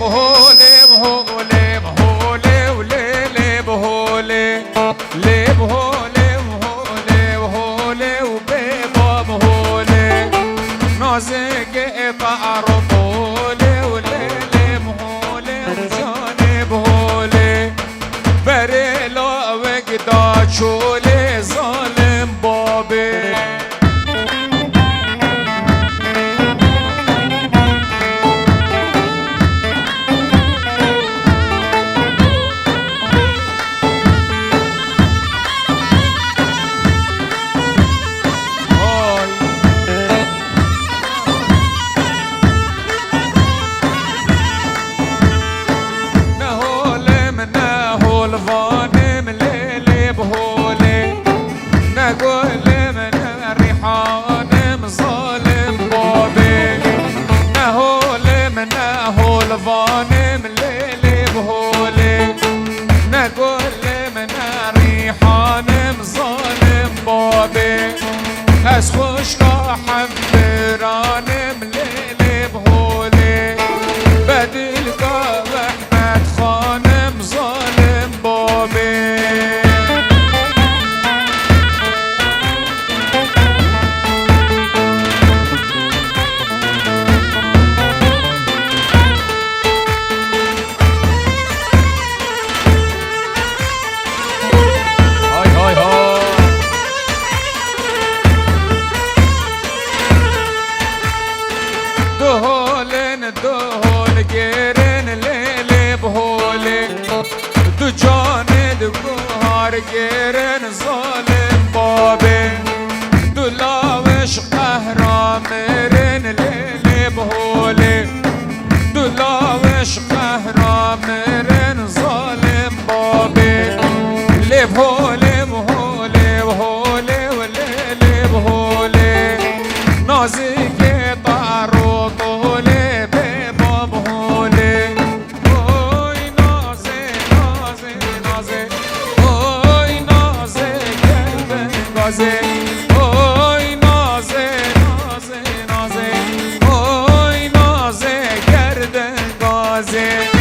بهوله بهوله بهوله وليلي بهوله لي بهوله بهوله بهوله وبيبا بهوله نازك قطع رطوله وليلي بهوله وجاني بهوله بريلا وقدا شولي ظالم بابي الظالم ليلي بهولي نقول من الريحان ظالم بابي نهول من نهول الظالم ليلي بهولي نقول من الريحان ظالم بابي اسخش راح برانم ليلي بهولي بدل قاب احمد خانم ظالم بابي هاي هاي هاي دهولن دهول جيرن ليلي بهولي دو جاني دو قهار جيرن ظالم بابي دو لاوش قهرامرن ليلي بهولي دو لاوش قهرامرن ظالم بابي لي بهولي بهولي بهولي وليلي بهولي نازك طارو طولي بيبا بهولي اوي نازي نازي نازي اوي نازي قلبي غازي اوي نازي نازي نازي اوي نازي قرد غازي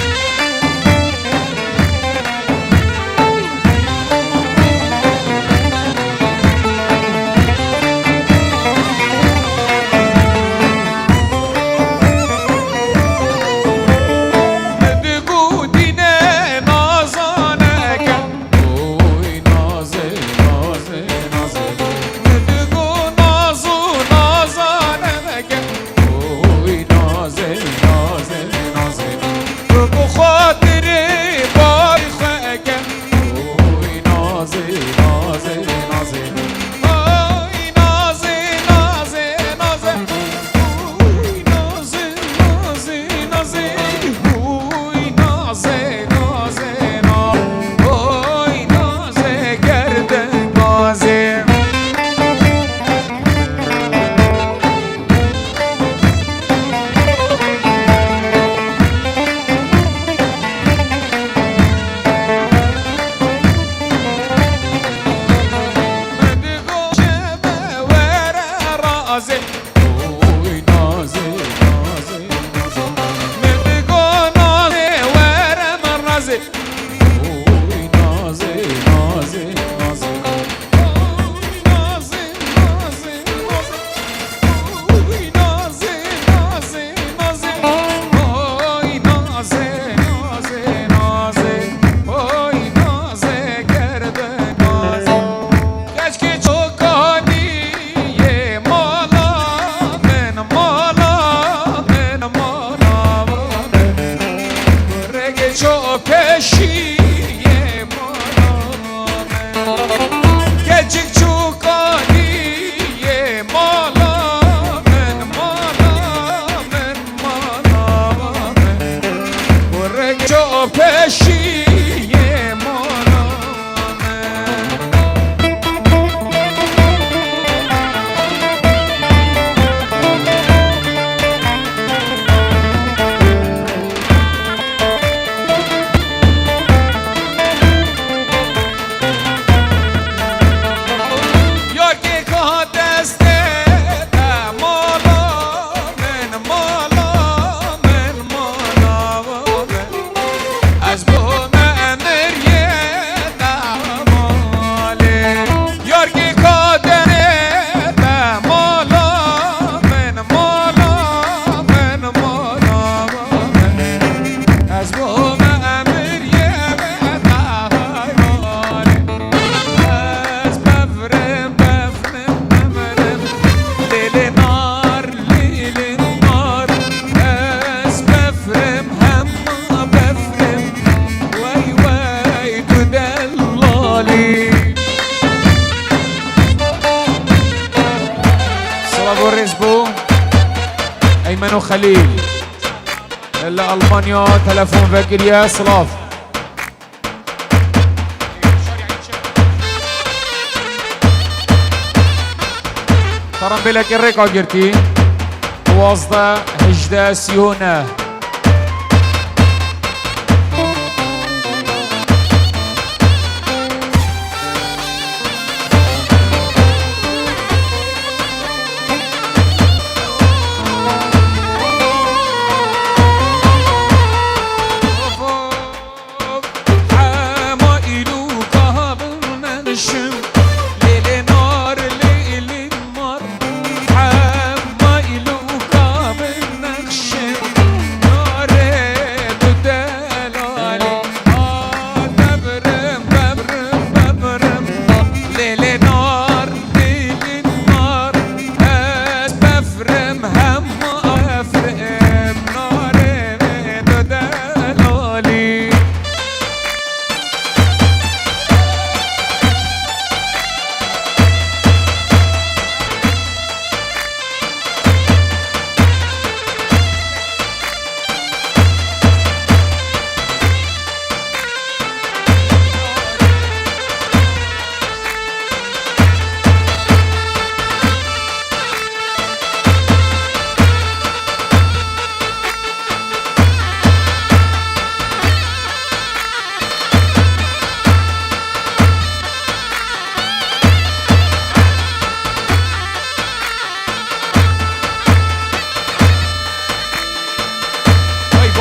خليل إلا ألمانيا تلفون فكر يا صلاف ترى بلك الرقا قرتي واسطة هجدة سيونة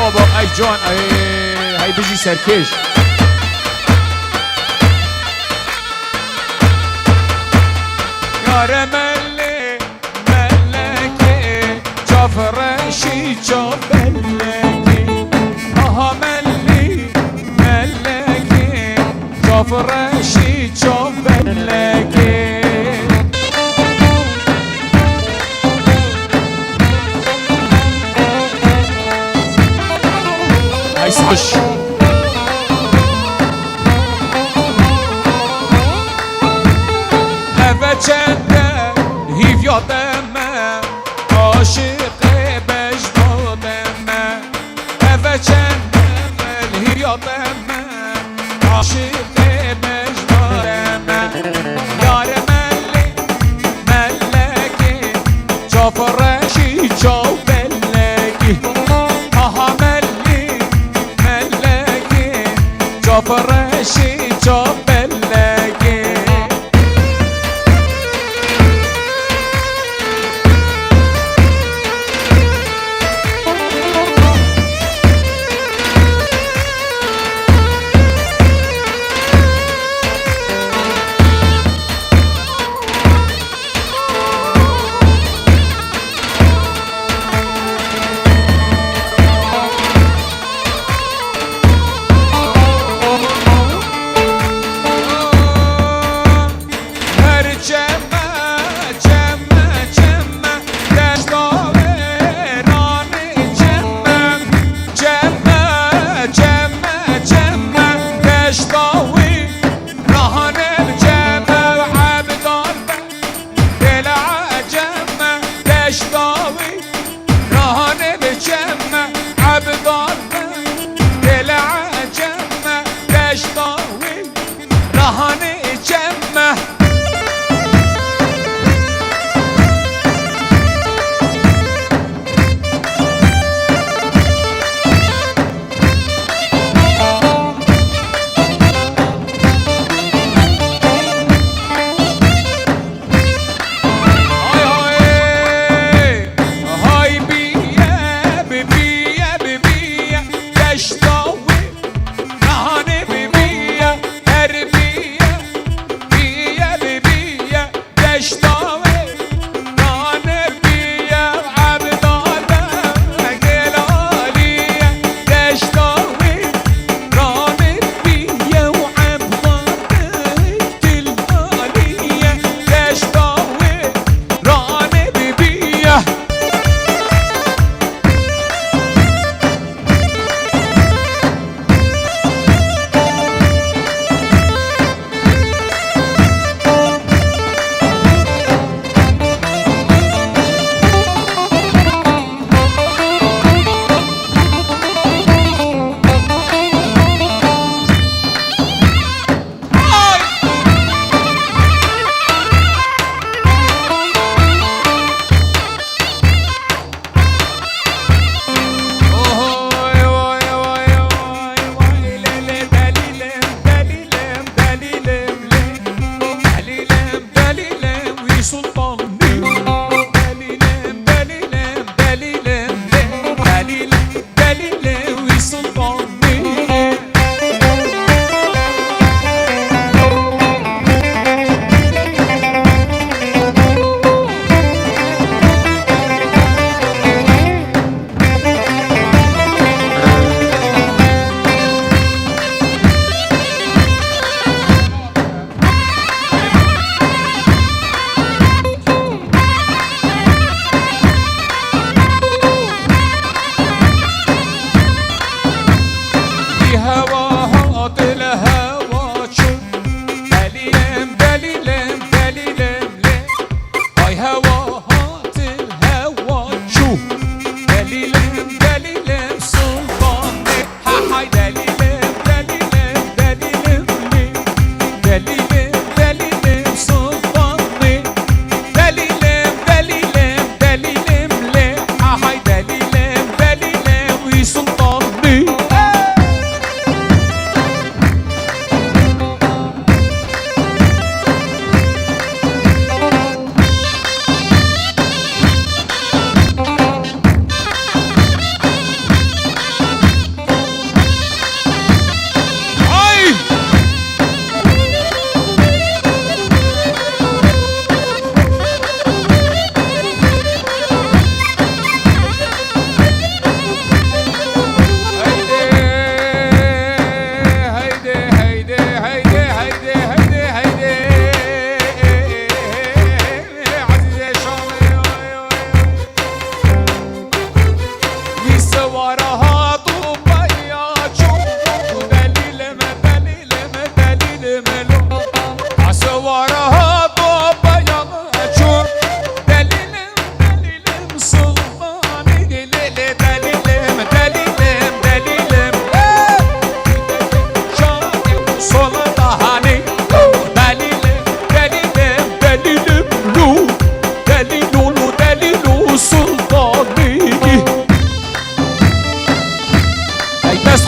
بابا ای جان ای بجی سرکش یار ملی ملکی جافرشی جابلکی آها ملی ملکی جافرشی جابلکی خوش اوه چنده هیو یادمه عاشق بجدادمه اوه چنده هیو یادمه عاشق بجدادمه یار ملی ملکی جافرشی جابلکی آها جافرشی جابلکی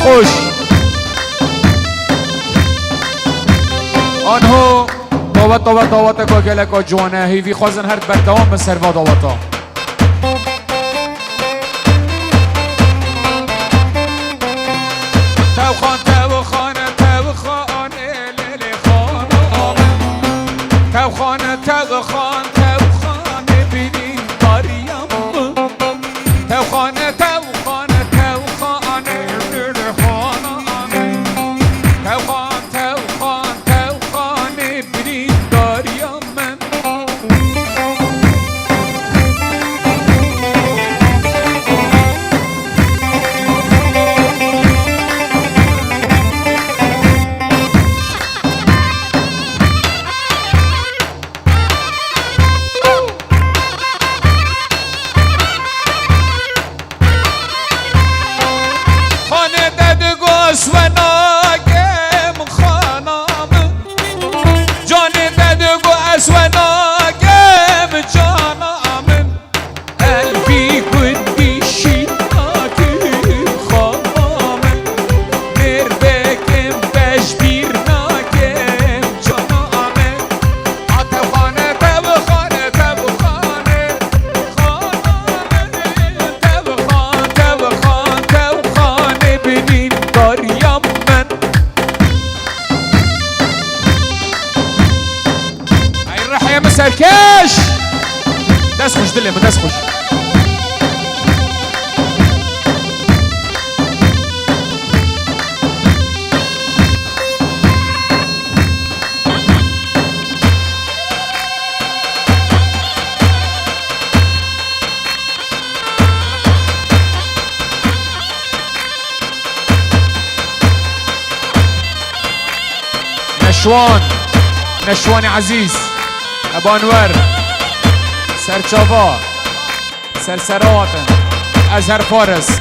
خوش آنها داوت که گلکا جوانه هیوی خوازن هر بردوام به سروا داوتا توخانه بینی داریم توخانه بینی داریم من و ناگم خانم جان ددگو از و ناگم جانم قلبی گندی شیرناکم خانم مربکم بشبیر ناکم جانم توخانه توخانه بینین داریم من ای رحیم سرکش دست خوش دلم دست خوش نشوان عزیز ابو انور سرچاوا سرسرات ازهر فارس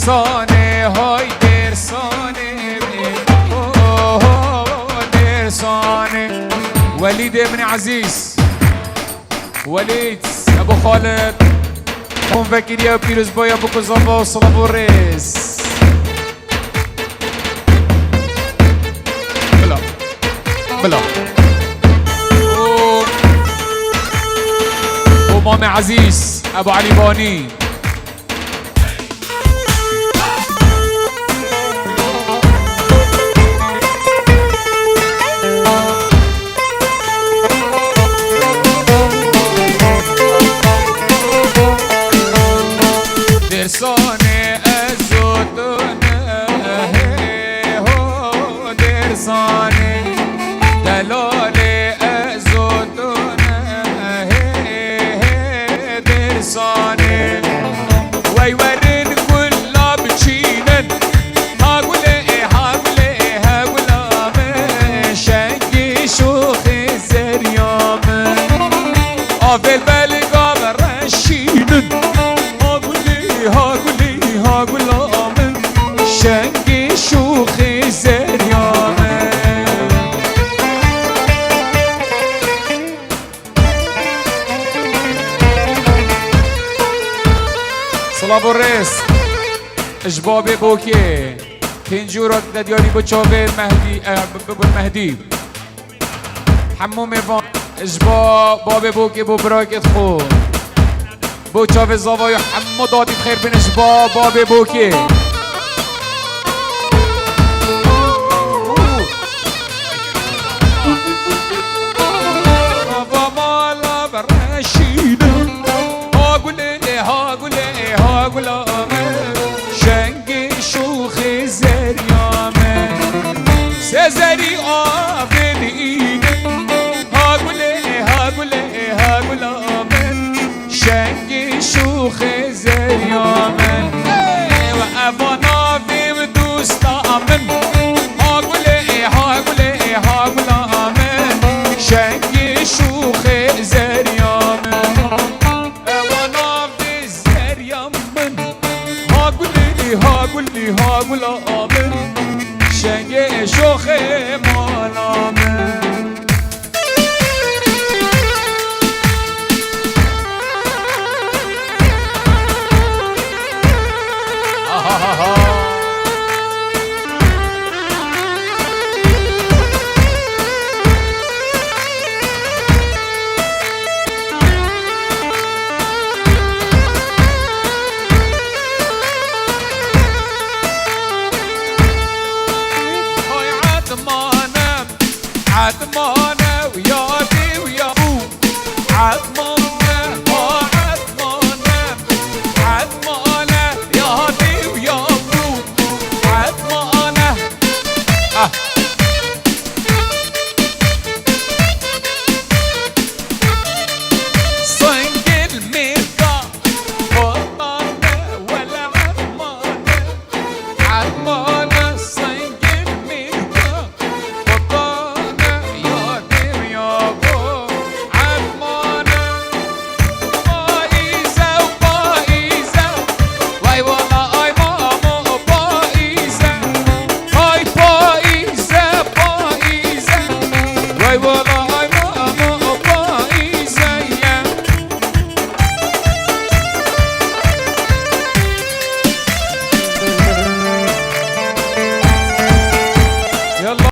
درسانه های درسانه ولید ابن عزیز ولید ابو خالد کن وکیلی و پیروز بای ابو کزابا و صلاب و ریز بلا امام عزیز ابو علی بانی درسانه ازودونه درسانه دلاله ازودونه درسانه وی ورن کلا بچینن هاگوله من شنگی شوخ زریامن آفل بلگام رشینن هاگولامن شنگی شوخی زریامن صلاب الرئيس اجباب بوكي تنجورة ديالي بتشوفي المهدي حمو ميفان اجباب باب بوكي بو براكت خو بو چاوه زاوای حمو دادی بخیر بینش باب بوکی بابا مالا برشیدم هاگوله شنگی شوخی زریامه سزری آفدینه هاگوله عدمانه عدمانه عدمانه يا هادي ويا ابو عدمانه صنق الميركا وطانه ولا عدمانه عدمانه صنق الميركا وطانه يا هادي ويا ابو عدمانه فايزه وفايزه واي والله اي ماما فايزه هاي فايزه فايزه واي والله